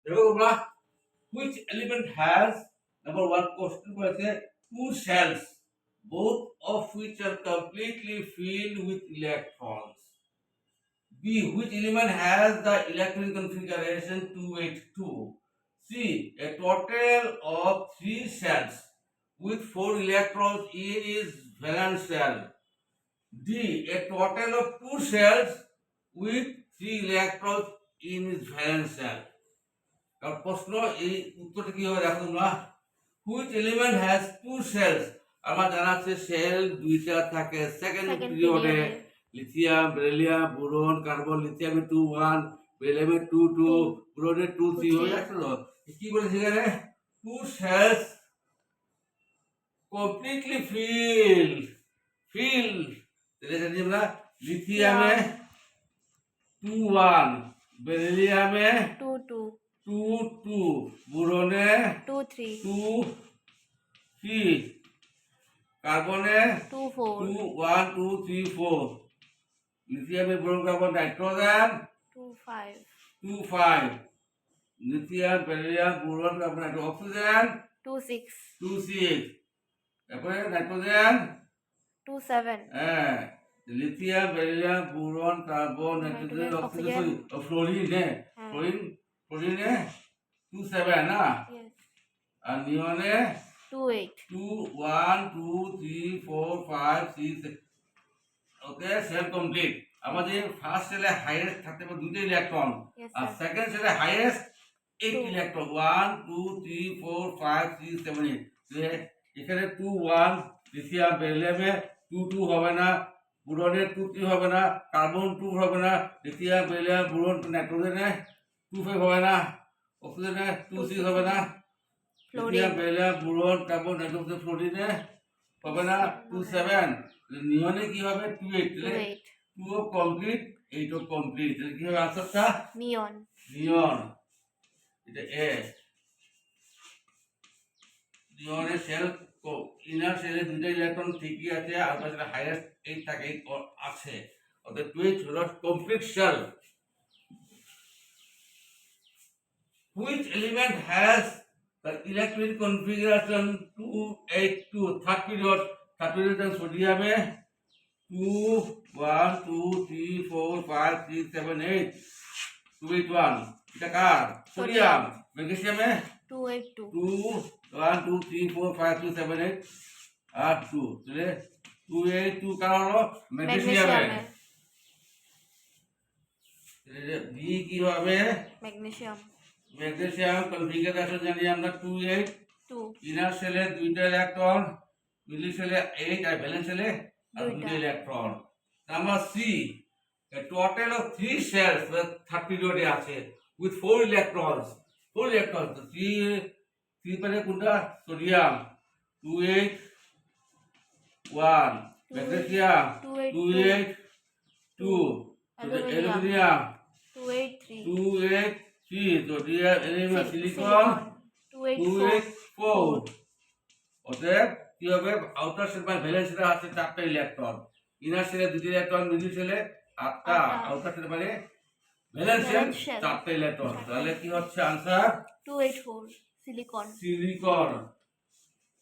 দেখো তোমরা which element has number one question করেছে two shells both of which are completely filled with electrons. B. Which element has the electronic configuration 282? C. A total of 3 shells with 4 electrons in its valence shell. D. A total of 2 shells with 3 electrons in its valence shell. কারণ প্রশ্ন এই উত্তরটা কি হবে দেখো তোমরা which element has two shells আমার জানা আছে সেল দুইটা থাকে সেকেন্ড পিরিয়ডে লিথিয়াম বেরিলিয়াম বোরন কার্বন লিথিয়ামে 2 1 বেরিলিয়ামে 2 2 বোরনে 2 3 হয়ে যাচ্ছে তো কি বলেছে এখানে টু সেলস কমপ্লিটলি ফিল তাহলে জানি আমরা লিথিয়ামে 2 1 বেরিলিয়ামে 2 2 2 2 বোরনে 2 3 2 3 কার্বনে 2 4 2 1 2 3 4 লিথিয়ামে boron carbon nitrogen 2 5 2 5 lithium beryllium boron carbon oxygen 2 6 2 6 তারপরে নাইট্রোজেন 2 7 হ্যাঁ lithium beryllium boron carbon nitrogen oxygen fluorine ফ্লোরিনে 2 7 না yes আর নিয়নে 2 8 2 1 2 3 4 5 6 ওকে সেল কমপ্লিট আমাদের ফার্স্ট সেলে হাইয়েস্ট থাকতে হবে দুটো ইলেকট্রন yes আর sir সেকেন্ড সেলে হাইয়েস্ট 8 Two. ইলেকট্রন 1 2 3 4 5 6 7 8 এখানে 2 1 লিথিয়াম বেরিলিয়ামে 2 2 হবে না বোরনে 2 3 হবে না কার্বন 2 হবে না লিথিয়াম বেরিলিয়াম বোরন নাইট্রোজেনে 2 5 হবে না অক্সিজেনে 2 6 হবে না lithium beryllium boron carbon nitrogen ফ্লোরিনে হবে না 2 7 নিয়নে কি হবে 2 8 2 8 2 কমপ্লিট 8 কমপ্লিট তাহলে কি হবে আনসারটা নিয়ন এটা এ নিয়নের সেল ইনার সেলে দুটো ইলেকট্রন ঠিকই আছে আর পাশে হাইয়েস্ট 8 থাকে 8 আছে অর্থাৎ 2 হলো complete shell which element has the electronic configuration 282 third period sodium 2 1 2 3 4 5 6 7 8 281 এটা কার সোডিয়াম ম্যাগনেসিয়ামে 282 2 1 2 3 4 5 6 7 8 আর 2 তাহলে 282 কার হলো ম্যাগনেসিয়ামে তাহলে বি কি হবে ম্যাগনেসিয়াম ম্যাগনেসিয়াম কনফিগারেশন জানি আমরা 2 ইনার সেলে দুইটা ইলেকট্রন মিডল সেলে 8 আর ভ্যালেন্স সেলে আর দুইটা electron number see a total of 3 cells with 30 period আছে with 4 electrons তো 3 পারে কোনটা sodium 281 magnesium 282 aluminium 283 283 sodium aluminium silicon 284 অতএব কি হবে আউটার সেল বা ভ্যালেন্স সেলে আছে 4টা ইলেকট্রন ইনার সেলে 2টা ইলেকট্রন মিডল সেলে 8টা আউটার সেল মানে ভ্যালেন্স সেল 4টা ইলেকট্রন তাহলে কি হচ্ছে आंसर 284 সিলিকন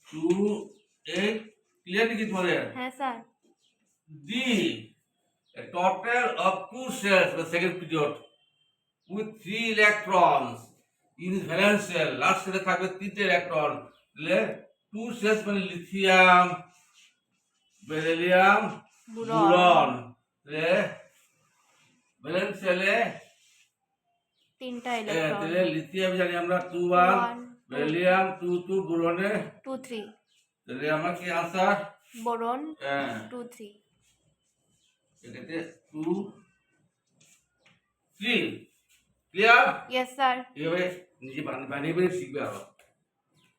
28 ক্লিয়ার কি তোমাদের হ্যাঁ sir D a total of 2 cells the second period with 3 electrons in valence cell last cell থাকবে 3টা ইলেকট্রন তাহলে 2 cells মানে লিথিয়াম বেরিলিয়াম বোরন তাহলে ভ্যালেন্স সেলে 3টা ইলেকট্রন তাহলে লিথিয়াম জানি আমরা 2 1 বেরিলিয়াম 2 2 বোরনে 2 3 তাহলে আমার কি आंसर বোরন 2 3 এটাতে 2 3 ক্লিয়ার यस স্যার এভাবে নিজে বানিয়ে শিখবে আরো